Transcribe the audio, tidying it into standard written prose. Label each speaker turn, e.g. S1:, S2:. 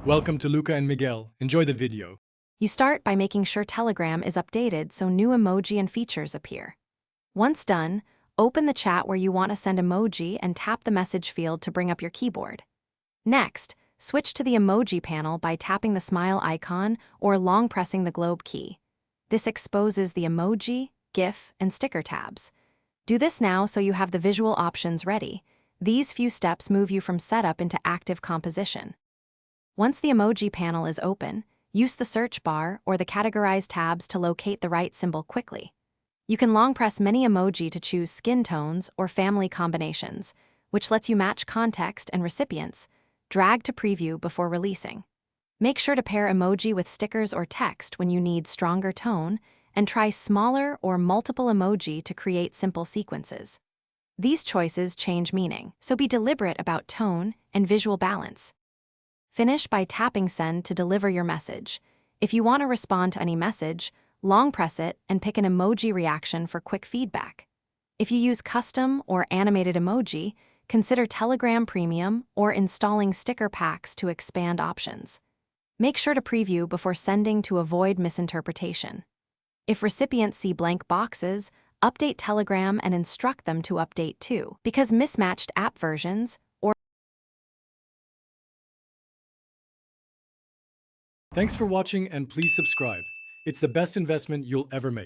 S1: Welcome to Luca and Miguel. Enjoy the video.
S2: You start by making sure Telegram is updated so new emoji and features appear. Once done, open the chat where you want to send emoji and tap the message field to bring up your keyboard. Next, switch to the emoji panel by tapping the smile icon or long pressing the globe key. This exposes the emoji, GIF, and sticker tabs. Do this now so you have the visual options ready. These few steps move you from setup into active composition. Once the emoji panel is open, use the search bar or the categorize tabs to locate the right symbol quickly. You can long press many emoji to choose skin tones or family combinations, which lets you match context and recipients. Drag to preview before releasing. Make sure to pair emoji with stickers or text when you need stronger tone, and try smaller or multiple emoji to create simple sequences. These choices change meaning, so be deliberate about tone and visual balance. Finish by tapping Send to deliver your message. If you want to respond to any message, long press it and pick an emoji reaction for quick feedback. If you use custom or animated emoji, consider Telegram Premium or installing sticker packs to expand options. Make sure to preview before sending to avoid misinterpretation. If recipients see blank boxes, update Telegram and instruct them to update too, because mismatched app versions or
S1: Thanks for watching and please subscribe. It's the best investment you'll ever make.